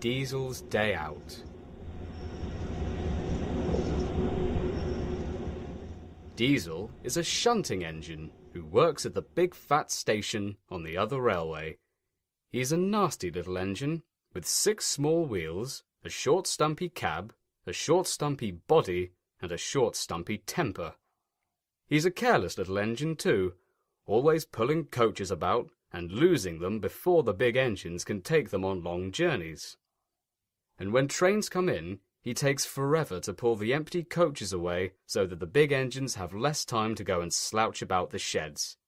Diesel's day out. Diesel is a shunting engine who works at the big fat station on the other railway. He's a nasty little engine with 6 small wheels, a short stumpy cab, a short stumpy body, and a short stumpy temper. He's a careless little engine too, always pulling coaches about and losing them before the big engines can take them on long journeys. And when trains come in, he takes forever to pull the empty coaches away so that the big engines have less time to go and slouch about the sheds.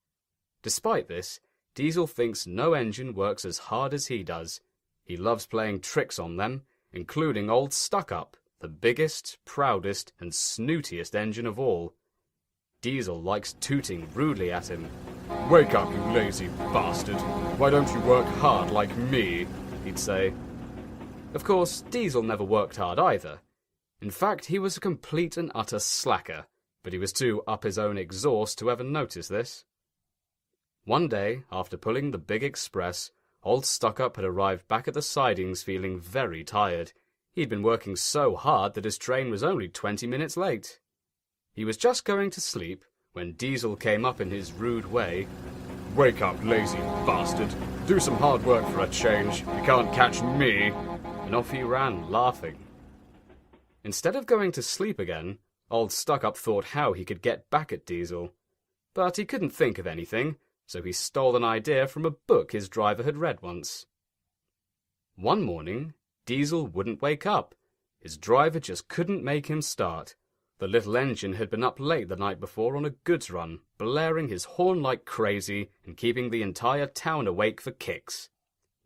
Despite this, Diesel thinks no engine works as hard as he does. He loves playing tricks on them, including old Stuck-Up, the biggest, proudest, and snootiest engine of all. Diesel likes tooting rudely at him. "Wake up, you lazy bastard! Why don't you work hard like me?" he'd say. Of course, Diesel never worked hard either. In fact, he was a complete and utter slacker, but he was too up his own exhaust to ever notice this. One day, after pulling the big express, old Stuck-Up had arrived back at the sidings feeling very tired. He'd been working so hard that his train was only 20 minutes late. He was just going to sleep when Diesel came up in his rude way. "Wake up, lazy bastard! Do some hard work for a change. You can't catch me!" And off he ran, laughing. Instead of going to sleep again, old Stuck-Up thought how he could get back at Diesel. But he couldn't think of anything, so he stole an idea from a book his driver had read once. One morning, Diesel wouldn't wake up. His driver just couldn't make him start. The little engine had been up late the night before on a goods run, blaring his horn like crazy and keeping the entire town awake for kicks.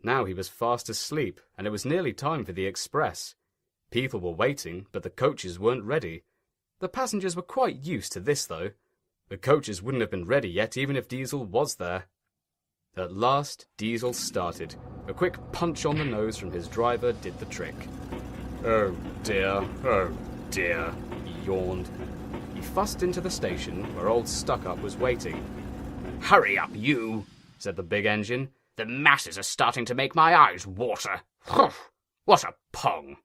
Now he was fast asleep, and it was nearly time for the express. People were waiting, but the coaches weren't ready. The passengers were quite used to this, though. The coaches wouldn't have been ready yet even if Diesel was there. At last, Diesel started. A quick punch on the nose from his driver did the trick. "Oh dear, he yawned. He fussed into the station where old Stuck-Up was waiting. "Hurry up, you," said the big engine. "The masses are starting to make my eyes water. What a pong!"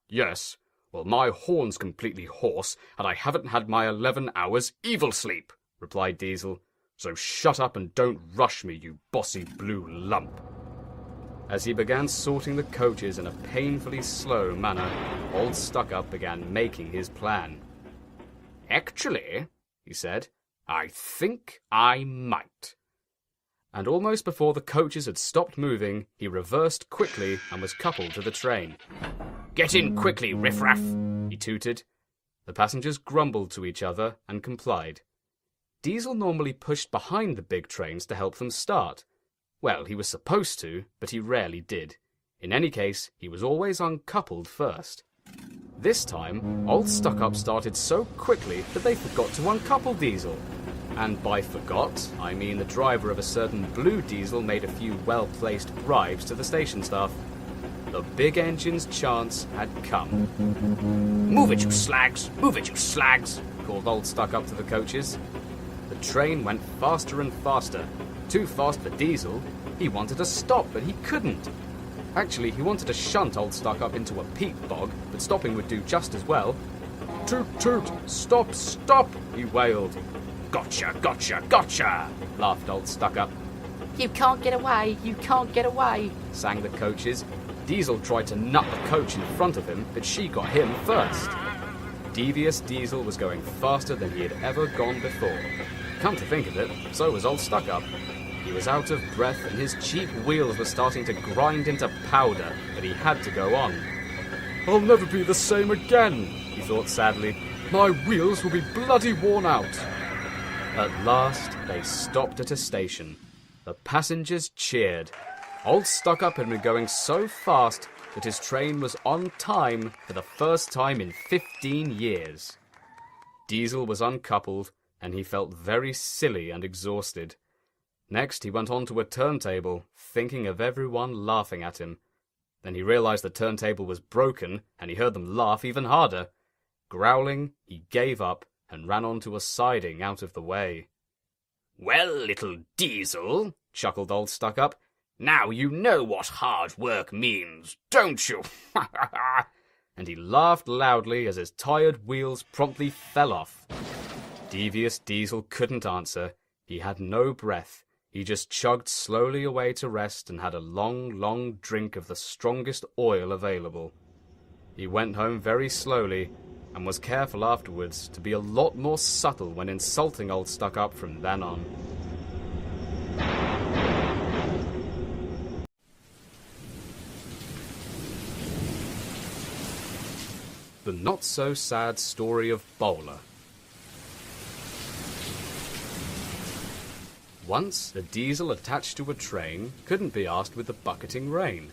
"Yes, well, my horn's completely hoarse, and I haven't had my 11 hours evil sleep," replied Diesel. "So shut up and don't rush me, you bossy blue lump." As he began sorting the coaches in a painfully slow manner, old Stuck-Up began making his plan. "Actually," he said, "I think I might." And almost before the coaches had stopped moving, he reversed quickly and was coupled to the train. "Get in quickly, riffraff," he tooted. The passengers grumbled to each other and complied. Diesel normally pushed behind the big trains to help them start. Well, he was supposed to, but he rarely did. In any case, he was always uncoupled first. This time, old Stuck-Up started so quickly that they forgot to uncouple Diesel. And by forgot, I mean the driver of a certain blue Diesel made a few well-placed bribes to the station staff. The big engine's chance had come. "Move it, you slags! Move it, you slags!" called old Stuck-Up to the coaches. The train went faster and faster. Too fast for Diesel. He wanted to stop, but he couldn't. Actually, he wanted to shunt old Stuck-Up into a peat bog, but stopping would do just as well. "Toot, toot! Stop, stop!" he wailed. "Gotcha, gotcha, gotcha!" laughed old Stuck-Up. "You can't get away, you can't get away!" sang the coaches. Diesel tried to nut the coach in front of him, but she got him first. Devious Diesel was going faster than he had ever gone before. Come to think of it, so was old Stuck-Up. He was out of breath and his cheap wheels were starting to grind into powder, but he had to go on. "I'll never be the same again," he thought sadly. "My wheels will be bloody worn out." At last, they stopped at a station. The passengers cheered. Old Stuck-Up had been going so fast that his train was on time for the first time in 15 years. Diesel was uncoupled, and he felt very silly and exhausted. Next, he went on to a turntable, thinking of everyone laughing at him. Then he realized the turntable was broken, and he heard them laugh even harder. Growling, he gave up and ran onto a siding out of the way. "Well, little Diesel," chuckled old Stuck-Up, Now you know what hard work means, don't you? And he laughed loudly as his tired wheels promptly fell off. Devious Diesel couldn't answer. He had no breath. He just chugged slowly away to rest and had a long, long drink of the strongest oil available. He went home very slowly and was careful afterwards to be a lot more subtle when insulting old Stuck-Up from then on. The not-so-sad story of Bowler. Once, a diesel attached to a train couldn't be asked with the bucketing rain.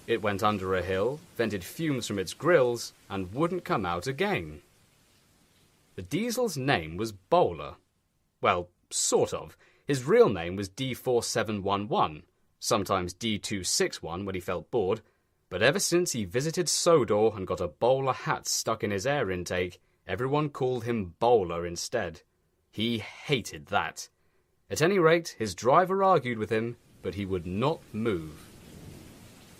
It went under a hill, vented fumes from its grills, and wouldn't come out again. The diesel's name was Bowler. Well, sort of. His real name was D4711, sometimes D261 when he felt bored, but ever since he visited Sodor and got a bowler hat stuck in his air intake, everyone called him Bowler instead. He hated that. At any rate, his driver argued with him, but he would not move.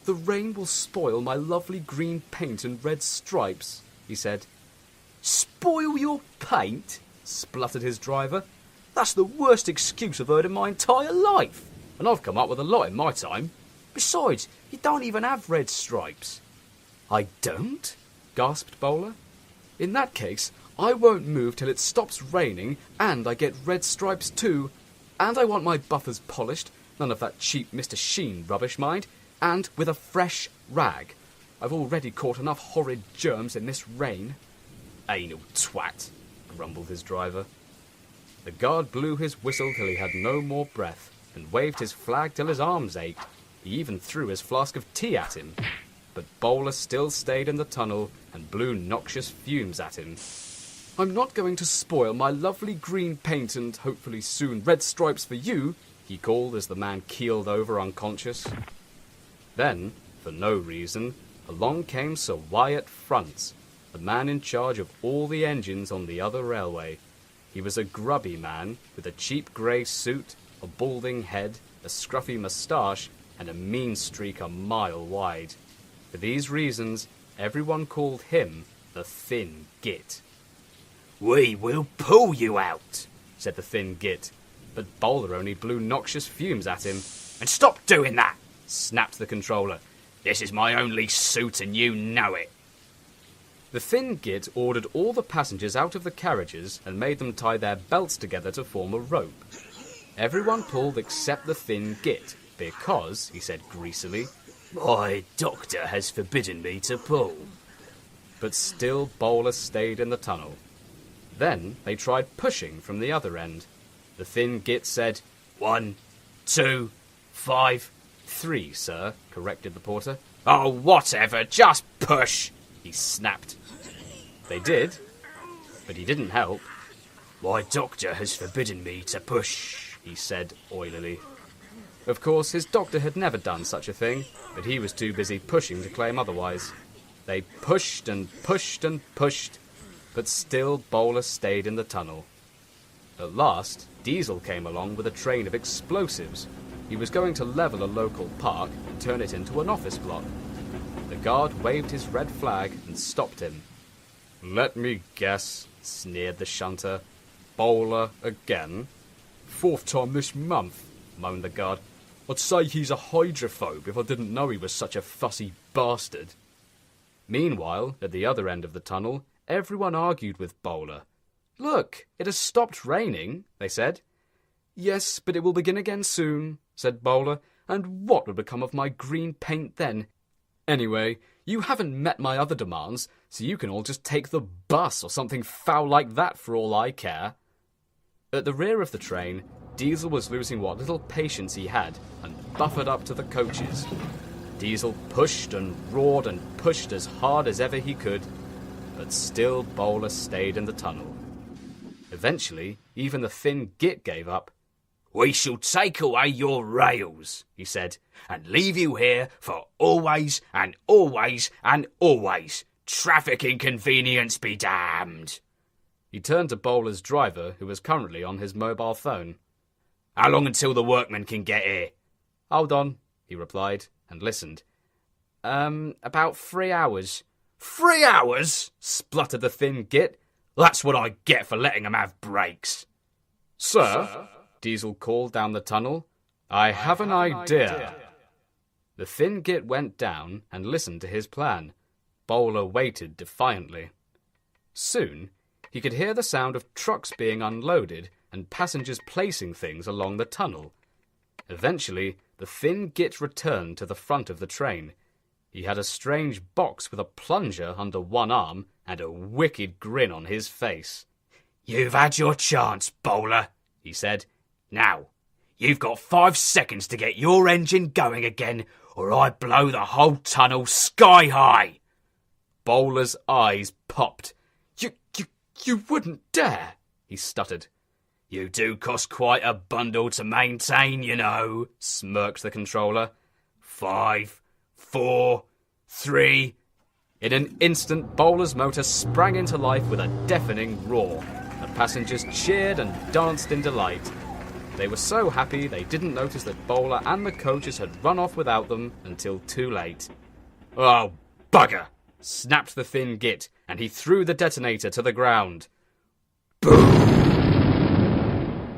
"The rain will spoil my lovely green paint and red stripes," he said. "Spoil your paint?" spluttered his driver. "That's the worst excuse I've heard in my entire life, and I've come up with a lot in my time. Besides, you don't even have red stripes." "I don't?" gasped Bowler. "In that case, I won't move till it stops raining, and I get red stripes too. And I want my buffers polished, none of that cheap Mr. Sheen rubbish, mind, and with a fresh rag. I've already caught enough horrid germs in this rain." "Anal twat," grumbled his driver. The guard blew his whistle till he had no more breath, and waved his flag till his arms ached. He even threw his flask of tea at him. But Bowler still stayed in the tunnel and blew noxious fumes at him. "I'm not going to spoil my lovely green paint and, hopefully soon, red stripes for you," he called as the man keeled over unconscious. Then, for no reason, along came Sir Wyatt Front, the man in charge of all the engines on the other railway. He was a grubby man with a cheap grey suit, a balding head, a scruffy moustache, and a mean streak a mile wide. For these reasons, everyone called him the Thin Git. "We will pull you out," said the Thin Git, but Bowler only blew noxious fumes at him. "And stop doing that," snapped the controller. "This is my only suit and you know it." The Thin Git ordered all the passengers out of the carriages and made them tie their belts together to form a rope. Everyone pulled except the Thin Git, because, he said greasily, "My doctor has forbidden me to pull." But still Bowler stayed in the tunnel. Then they tried pushing from the other end. The Thin Git said, 1, 2, 5, 3, sir," corrected the porter. "Oh, whatever, just push," he snapped. They did, but he didn't help. "My doctor has forbidden me to push," he said oilily. Of course, his doctor had never done such a thing, but he was too busy pushing to claim otherwise. They pushed and pushed and pushed, but still Bowler stayed in the tunnel. At last, Diesel came along with a train of explosives. He was going to level a local park and turn it into an office block. The guard waved his red flag and stopped him. "Let me guess," sneered the shunter. "Bowler again?" "Fourth time this month," moaned the guard. "I'd say he's a hydrophobe if I didn't know he was such a fussy bastard." Meanwhile, at the other end of the tunnel, everyone argued with Bowler. "Look, it has stopped raining," they said. "Yes, but it will begin again soon," said Bowler, "and what would become of my green paint then? Anyway, you haven't met my other demands, so you can all just take the bus or something foul like that for all I care." At the rear of the train, Diesel was losing what little patience he had and buffered up to the coaches. Diesel pushed and roared and pushed as hard as ever he could, but still Bowler stayed in the tunnel. Eventually, even the Thin Git gave up. "We shall take away your rails," he said, "and leave you here for always and always and always. Traffic inconvenience be damned." He turned to Bowler's driver, who was currently on his mobile phone. "How long until the workmen can get here?" "Hold on," he replied, and listened. About 3 hours. 3 hours? Spluttered the thin git. That's what I get for letting 'em have breaks. Sir, Diesel called down the tunnel, I have an idea. The thin git went down and listened to his plan. Bowler waited defiantly. Soon, he could hear the sound of trucks being unloaded and passengers placing things along the tunnel. Eventually, the thin git returned to the front of the train. He had a strange box with a plunger under one arm and a wicked grin on his face. You've had your chance, Bowler, he said. Now, you've got 5 seconds to get your engine going again, or I blow the whole tunnel sky high. Bowler's eyes popped. You wouldn't dare, he stuttered. You do cost quite a bundle to maintain, you know, smirked the controller. 5, 4, 3... In an instant, Bowler's motor sprang into life with a deafening roar. The passengers cheered and danced in delight. They were so happy they didn't notice that Bowler and the coaches had run off without them until too late. Oh, bugger! Snapped the thin git, and he threw the detonator to the ground. Boom!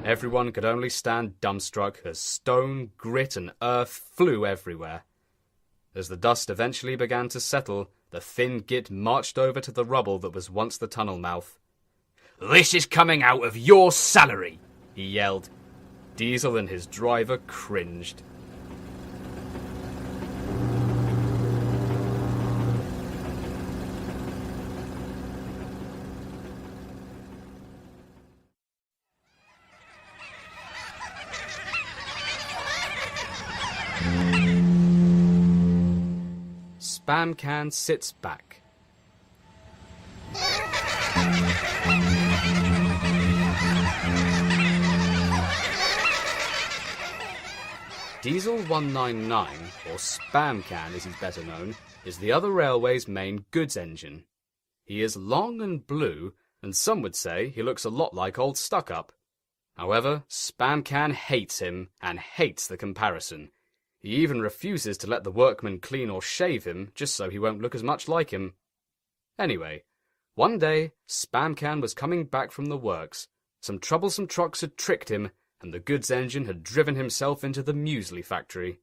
Everyone could only stand dumbstruck as stone, grit, and earth flew everywhere. As the dust eventually began to settle, the thin git marched over to the rubble that was once the tunnel mouth. This is coming out of your salary, he yelled. Diesel and his driver cringed. Spamcan sits back. Diesel 199, or Spamcan as he's better known, is the other railway's main goods engine. He is long and blue, and some would say he looks a lot like old Stuck-Up. However, Spamcan hates him, and hates the comparison. He even refuses to let the workmen clean or shave him, just so he won't look as much like him. Anyway, one day, Spamcan was coming back from the works. Some troublesome trucks had tricked him, and the goods engine had driven himself into the muesli factory.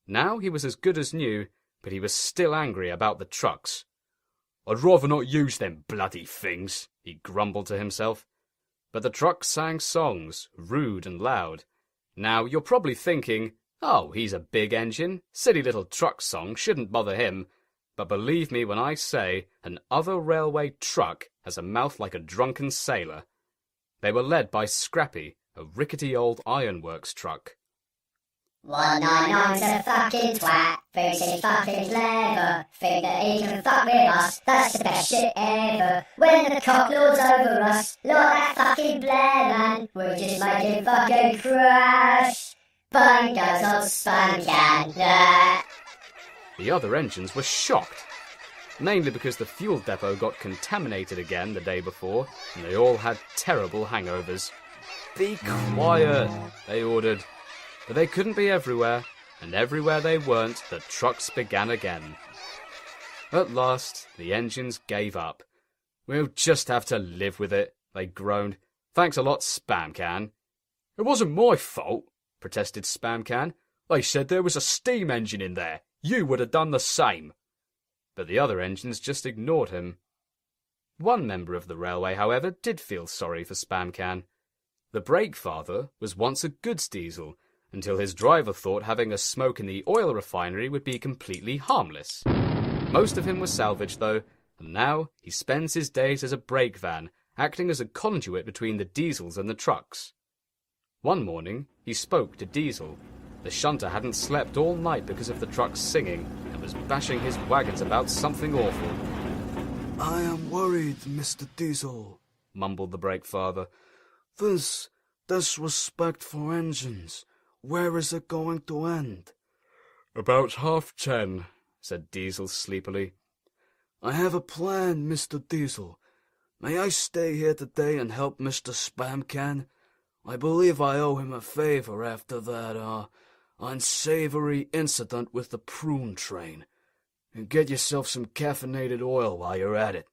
Now he was as good as new, but he was still angry about the trucks. I'd rather not use them bloody things, he grumbled to himself. But the trucks sang songs, rude and loud. Now, you're probably thinking, oh, he's a big engine, silly little truck song shouldn't bother him. But believe me when I say an other railway truck has a mouth like a drunken sailor. They were led by Scrappy, a rickety old ironworks truck. 199's a fucking twat, thinks he's fucking clever, think that he can fuck with us, that's the best shit ever. When the cocklord's over us, like that fucking Blair man, we just make him fucking crash. Bang goes old Spamcan. The other engines were shocked, mainly because the fuel depot got contaminated again the day before, and they all had terrible hangovers. Be quiet, they ordered. But they couldn't be everywhere, and everywhere they weren't, the trucks began again. At last, the engines gave up. We'll just have to live with it, they groaned. Thanks a lot, Spamcan. It wasn't my fault, protested Spamcan. They said there was a steam engine in there. You would have done the same. But the other engines just ignored him. One member of the railway, however, did feel sorry for Spamcan. The brake father was once a goods diesel, until his driver thought having a smoke in the oil refinery would be completely harmless. Most of him was salvaged, though, and now he spends his days as a brake van, acting as a conduit between the diesels and the trucks. One morning, he spoke to Diesel. The shunter hadn't slept all night because of the trucks singing, and was bashing his wagons about something awful. I am worried, Mr. Diesel, mumbled the brake father. This disrespect for engines. Where is it going to end? About 10:30, said Diesel sleepily. I have a plan, Mr. Diesel. May I stay here today and help Mr. Spamcan? I believe I owe him a favor after that, unsavory incident with the prune train. And get yourself some caffeinated oil while you're at it.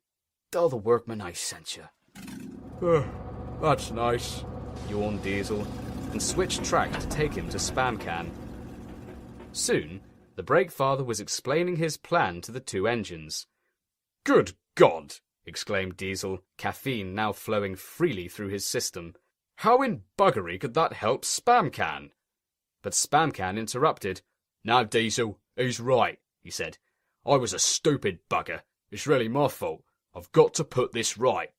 Tell the workmen I sent you. That's nice, yawned Diesel, and switched track to take him to Spamcan. Soon, the Brakefather was explaining his plan to the two engines. Good God! Exclaimed Diesel, caffeine now flowing freely through his system. How in buggery could that help Spamcan? But Spamcan interrupted. Now, Diesel, he's right, he said. I was a stupid bugger. It's really my fault. I've got to put this right.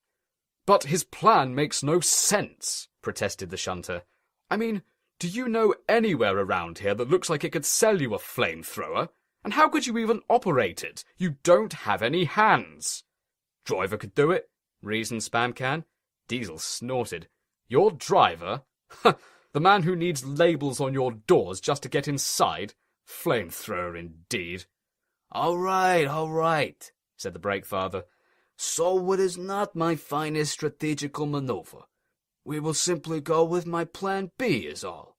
But his plan makes no sense, protested the shunter. I mean, do you know anywhere around here that looks like it could sell you a flamethrower? And how could you even operate it? You don't have any hands. Driver could do it, reasoned Spamcan. Diesel snorted. Your driver? The man who needs labels on your doors just to get inside? Flamethrower indeed. All right, said the Brakefather. So it is not my finest strategical maneuver. We will simply go with my plan B is all.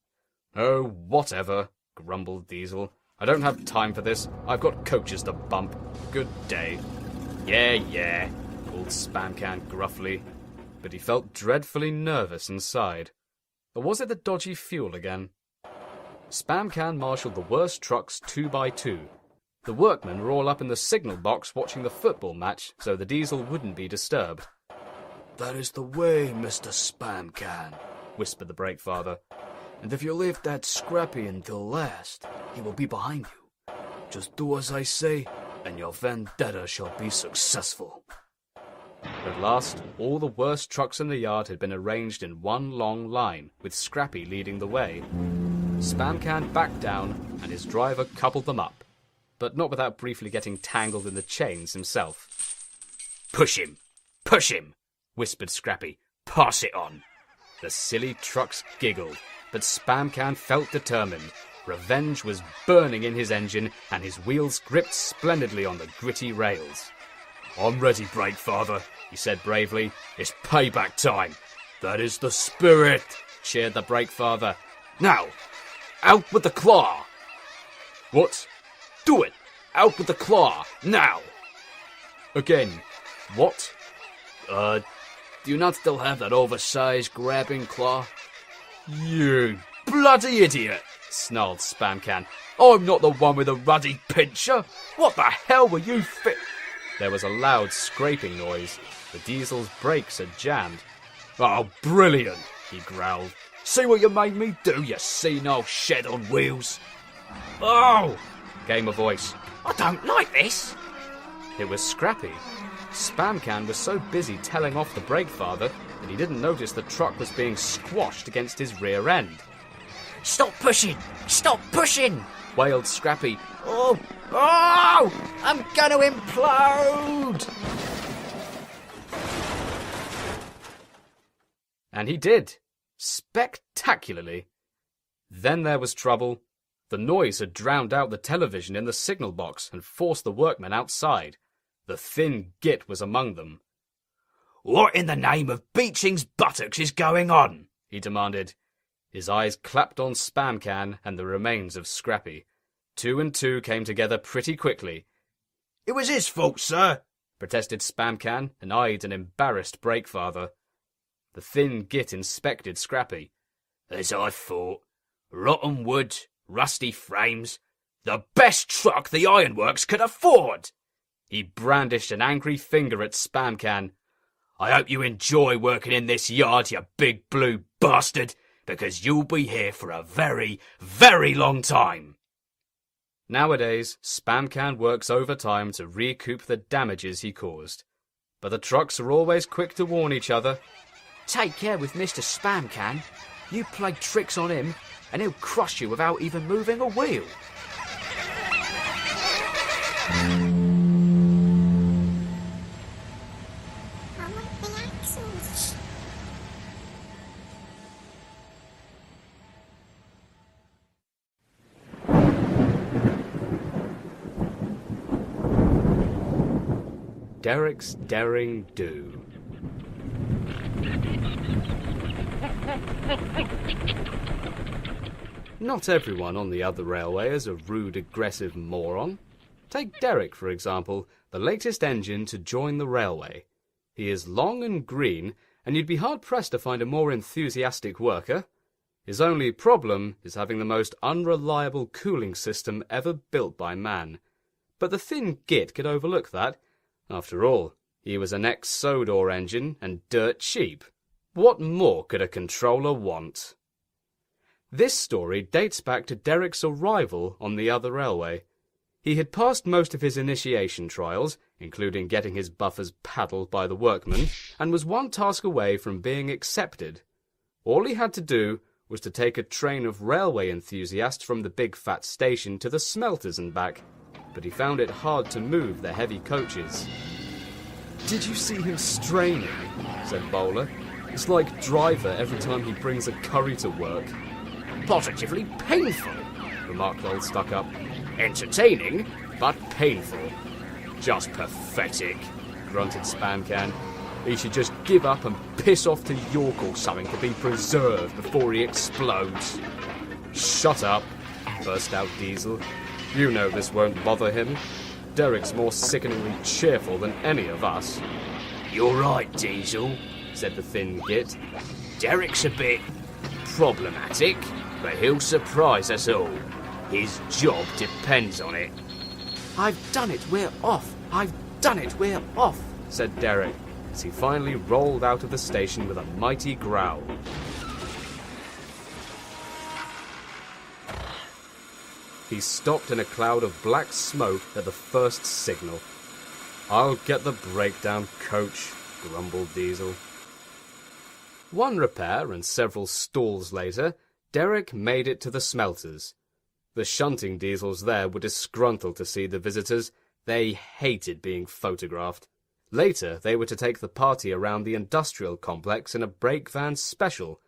Oh, whatever, grumbled Diesel. I don't have time for this. I've got coaches to bump. Good day. Yeah, called Spamcan gruffly, but he felt dreadfully nervous inside. Or was it the dodgy fuel again? Spamcan marshalled the worst trucks 2 by 2. The workmen were all up in the signal box watching the football match, so the Diesel wouldn't be disturbed. That is the way, Mr. Spamcan, whispered the Brakefather. And if you leave that Scrappy until last, he will be behind you. Just do as I say, and your vendetta shall be successful. At last, all the worst trucks in the yard had been arranged in one long line, with Scrappy leading the way. Spamcan backed down, and his driver coupled them up, but not without briefly getting tangled in the chains himself. Push him, whispered Scrappy. Pass it on. The silly trucks giggled, but Spamcan felt determined. Revenge was burning in his engine, and his wheels gripped splendidly on the gritty rails. I'm ready, Brakefather, he said bravely. It's payback time. That is the spirit, cheered the Brakefather. Now, out with the claw. What? Do it. Out with the claw. Now. Again. What? Do you not still have that oversized grabbing claw? You bloody idiot, snarled Spamcan. I'm not the one with a ruddy pincher. What the hell were you There was a loud scraping noise. The Diesel's brakes had jammed. Oh, brilliant, he growled. See what you made me do, you senile shed on wheels. Oh, came a voice. I don't like this. It was Scrappy. Spamcan was so busy telling off the Brakefather that he didn't notice the truck was being squashed against his rear end. Stop pushing! Stop pushing! Wailed Scrappy. Oh, I'm gonna implode! And he did. Spectacularly. Then there was trouble. The noise had drowned out the television in the signal box and forced the workmen outside. The thin git was among them. What in the name of Beeching's buttocks is going on? He demanded. His eyes clapped on Spamcan and the remains of Scrappy. 2 and 2 came together pretty quickly. It was his fault, sir, protested Spamcan and eyed an embarrassed Brakefather. The thin git inspected Scrappy. As I thought. Rotten wood, rusty frames. The best truck the ironworks could afford. He brandished an angry finger at Spamcan. I hope you enjoy working in this yard, you big blue bastard, because you'll be here for a very, very long time. Nowadays, Spamcan works overtime to recoup the damages he caused. But the trucks are always quick to warn each other. Take care with Mr. Spamcan. You play tricks on him, and he'll crush you without even moving a wheel. Derek's Daring Do. Not everyone on the other railway is a rude, aggressive moron. Take Derek, for example, the latest engine to join the railway. He is long and green, and you'd be hard-pressed to find a more enthusiastic worker. His only problem is having the most unreliable cooling system ever built by man. But the thin git could overlook that. After all, he was an ex-Sodor engine and dirt cheap. What more could a controller want? This story dates back to Derek's arrival on the other railway. He had passed most of his initiation trials, including getting his buffers paddled by the workmen, and was one task away from being accepted. All he had to do was to take a train of railway enthusiasts from the big fat station to the smelters and back, but he found it hard to move the heavy coaches. Did you see him straining? Said Bowler. It's like Driver every time he brings a curry to work. Positively painful, remarked old Stuck-Up. Entertaining, but painful. Just pathetic, grunted Spamcan. He should just give up and piss off to York or something to be preserved before he explodes. Shut up, burst out Diesel. You know this won't bother him. Derek's more sickeningly cheerful than any of us. You're right, Diesel, said the thin git. Derek's a bit problematic, but he'll surprise us all. His job depends on it. I've done it, we're off! I've done it, we're off! Said Derek, as he finally rolled out of the station with a mighty growl. He stopped in a cloud of black smoke at the first signal. I'll get the breakdown, coach, grumbled Diesel. One repair and several stalls later, Derek made it to the smelters. The shunting diesels there were disgruntled to see the visitors. They hated being photographed. Later, they were to take the party around the industrial complex in a brake van special,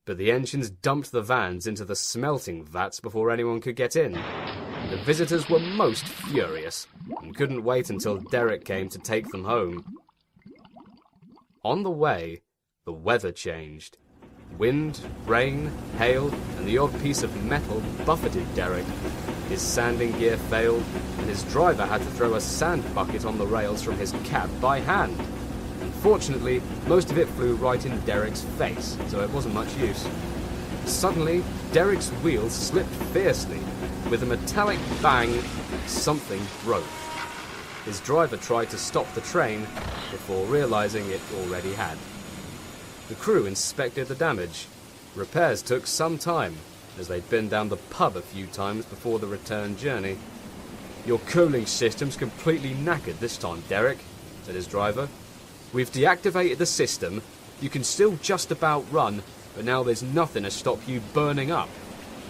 but the engines dumped the vans into the smelting vats before anyone could get in. The visitors were most furious, and couldn't wait until Derek came to take them home. On the way, the weather changed. Wind, rain, hail, and the odd piece of metal buffeted Derek. His sanding gear failed, and his driver had to throw a sand bucket on the rails from his cab by hand. Unfortunately, most of it flew right in Derek's face, so it wasn't much use. Suddenly, Derek's wheels slipped fiercely. With a metallic bang, something broke. His driver tried to stop the train before realizing it already had. The crew inspected the damage. Repairs took some time, as they'd been down the pub a few times before the return journey. Your cooling system's completely knackered this time, Derek, said his driver. We've deactivated the system. You can still just about run, but now there's nothing to stop you burning up.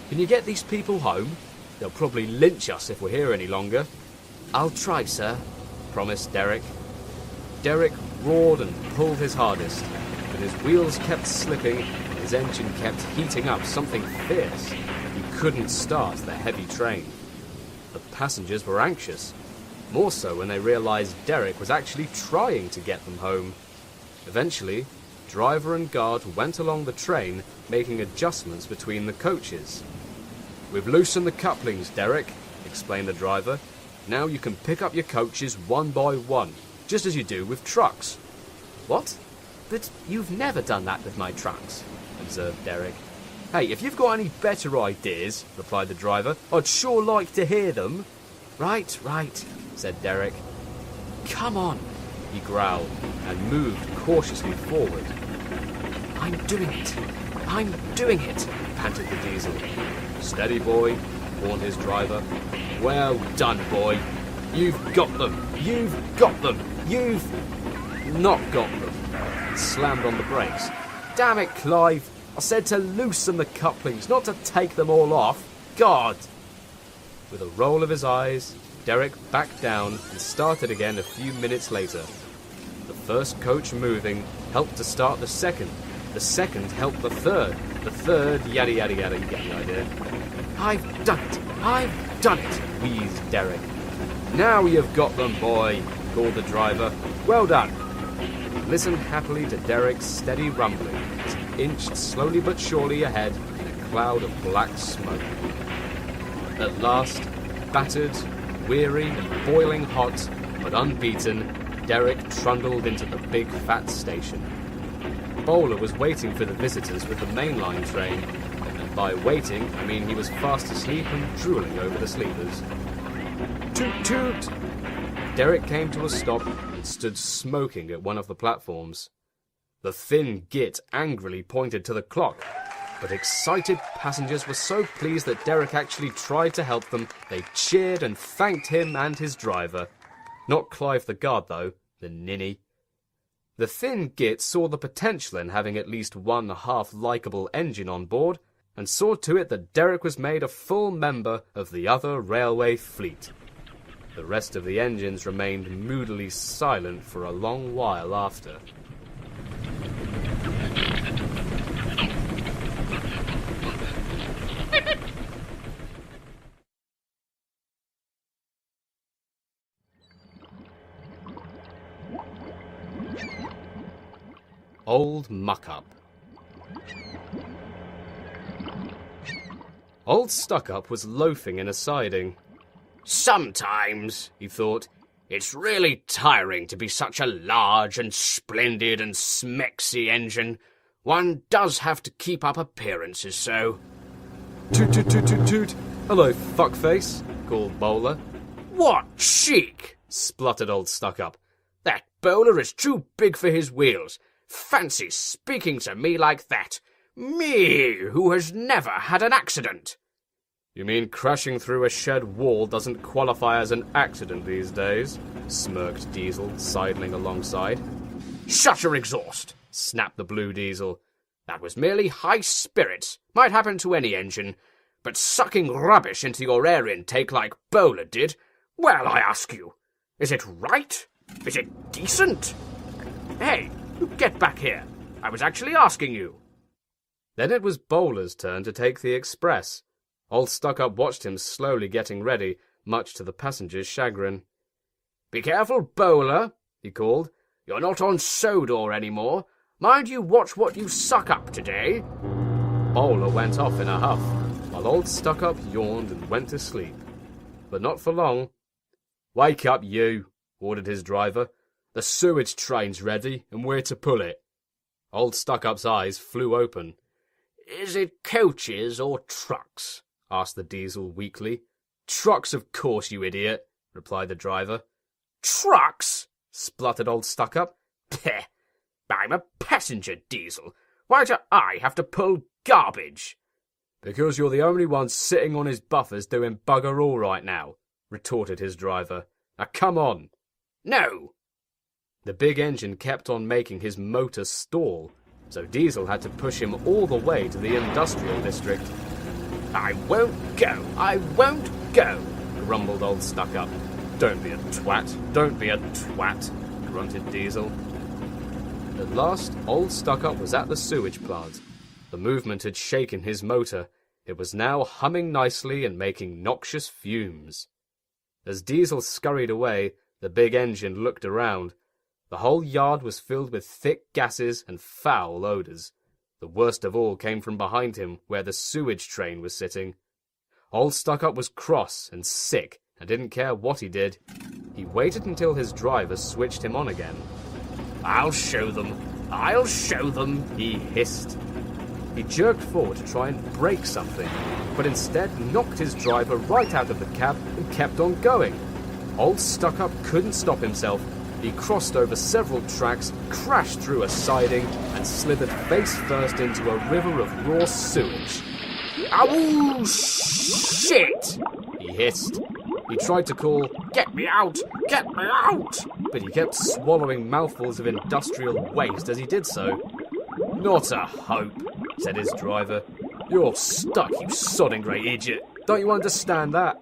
Can you get these people home? They'll probably lynch us if we're here any longer. I'll try, sir, promised Derek. Derek roared and pulled his hardest, but his wheels kept slipping and his engine kept heating up something fierce. He couldn't start the heavy train. The passengers were anxious, more so when they realized Derek was actually trying to get them home. Eventually, driver and guard went along the train, making adjustments between the coaches. We've loosened the couplings, Derek, explained the driver. Now you can pick up your coaches one by one, just as you do with trucks. What? But you've never done that with my trucks, observed Derek. Hey, if you've got any better ideas, replied the driver, I'd sure like to hear them. Right, said Derek. Come on, he growled and moved cautiously forward. I'm doing it, panted the diesel. Steady, boy, warned his driver. Well done, boy. You've got them. You've not got them. He slammed on the brakes. Damn it, Clive. I said to loosen the couplings, not to take them all off. God! With a roll of his eyes, Derek backed down and started again a few minutes later. The first coach moving helped to start the second. The second helped the third. The third, yada yada yada, you get the idea. I've done it, wheezed Derek. Now you've got them, boy, called the driver. Well done. He listened happily to Derek's steady rumbling as he inched slowly but surely ahead in a cloud of black smoke. At last, battered, weary, and boiling hot, but unbeaten, Derek trundled into the big fat station. Bowler was waiting for the visitors with the mainline train, and by waiting, I mean he was fast asleep and drooling over the sleepers. Toot toot! Derek came to a stop and stood smoking at one of the platforms. The thin git angrily pointed to the clock, but excited passengers were so pleased that Derek actually tried to help them, they cheered and thanked him and his driver. Not Clive the guard, though, the ninny. The thin git saw the potential in having at least one half-likeable engine on board, and saw to it that Derek was made a full member of the other railway fleet. The rest of the engines remained moodily silent for a long while after. Old Muck-Up. Old Stuck-Up was loafing in a siding. Sometimes, he thought, it's really tiring to be such a large and splendid and smexy engine. One does have to keep up appearances so. Toot toot toot toot toot! Hello, fuckface, called Bowler. What cheek! Spluttered Old Stuck-Up. That bowler is too big for his wheels. Fancy speaking to me like that. Me, who has never had an accident. You mean crashing through a shed wall doesn't qualify as an accident these days? Smirked Diesel, sidling alongside. Shut your exhaust, snapped the Blue Diesel. That was merely high spirits. Might happen to any engine. But sucking rubbish into your air intake like Bowler did, well, I ask you, is it right? Is it decent? Hey, get back here. I was actually asking you. Then it was Bowler's turn to take the express. Old Stuck-Up watched him slowly getting ready, much to the passengers' chagrin. Be careful, Bowler, he called. You're not on Sodor anymore. Mind you watch what you suck up today. Bowler went off in a huff, while Old Stuck-Up yawned and went to sleep. But not for long. Wake up, you, ordered his driver. The sewage train's ready, and we're to pull it. Old Stuck-Up's eyes flew open. Is it coaches or trucks? Asked the Diesel weakly. Trucks, of course, you idiot, replied the driver. Trucks? Spluttered Old Stuck-Up. Peh! I'm a passenger, Diesel. Why do I have to pull garbage? Because you're the only one sitting on his buffers doing bugger all right now, retorted his driver. Now come on. No. The big engine kept on making his motor stall, so Diesel had to push him all the way to the industrial district. I won't go, grumbled Old Stuck-Up. Don't be a twat, grunted Diesel. At last, Old Stuck-Up was at the sewage plant. The movement had shaken his motor. It was now humming nicely and making noxious fumes. As Diesel scurried away, the big engine looked around. The whole yard was filled with thick gases and foul odours. The worst of all came from behind him, where the sewage train was sitting. Old Stuck-Up was cross and sick, and didn't care what he did. He waited until his driver switched him on again. I'll show them, he hissed. He jerked forward to try and break something, but instead knocked his driver right out of the cab and kept on going. Old Stuck-Up couldn't stop himself. He crossed over several tracks, crashed through a siding, and slithered face first into a river of raw sewage. Ow, shit! He hissed. He tried to call, Get me out! but he kept swallowing mouthfuls of industrial waste as he did so. Not a hope, said his driver. You're stuck, you sodding great idiot. Don't you understand that?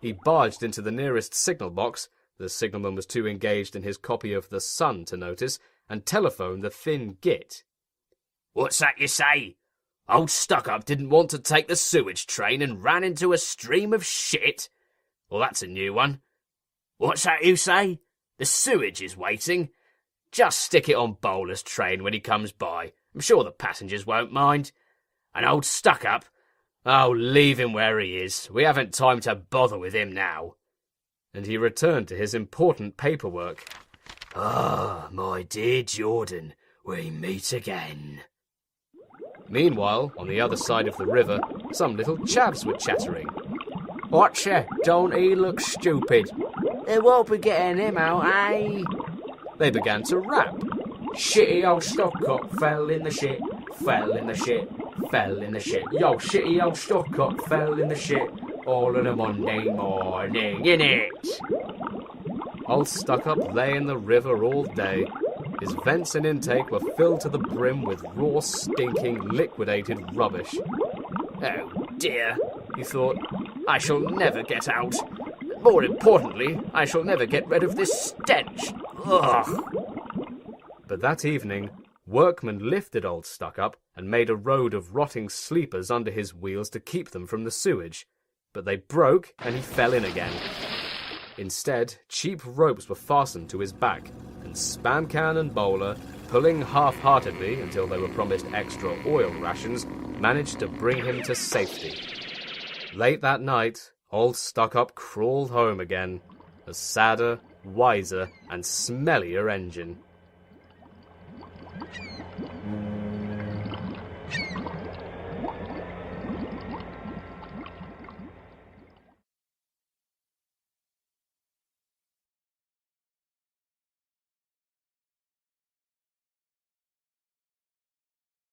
He barged into the nearest signal box. The signalman was too engaged in his copy of The Sun to notice, and telephoned the thin git. What's that you say? Old Stuck-Up didn't want to take the sewage train and ran into a stream of shit? Well, that's a new one. What's that you say? The sewage is waiting? Just stick it on Bowler's train when he comes by. I'm sure the passengers won't mind. An old stuck-up? Oh, leave him where he is. We haven't time to bother with him now. And he returned to his important paperwork. Ah, my dear Jordan, we meet again. Meanwhile, on the other side of the river, some little chavs were chattering. Watcha, don't he look stupid? They won't be getting him out, eh? They began to rap. Shitty old stuck-up fell in the shit, fell in the shit, fell in the shit. Yo, shitty old stuck-up fell in the shit all on a Monday morning, innit? Old Stuck-Up lay in the river all day. His vents and intake were filled to the brim with raw, stinking, liquidated rubbish. Oh dear, he thought. I shall never get out. More importantly, I shall never get rid of this stench. Ugh. But that evening, workmen lifted Old Stuck-Up and made a road of rotting sleepers under his wheels to keep them from the sewage. But they broke and he fell in again. Instead, cheap ropes were fastened to his back, and Spamcan and Bowler, pulling half-heartedly until they were promised extra oil rations, managed to bring him to safety. Late that night, Old Stuck-Up crawled home again, a sadder, wiser, and smellier engine.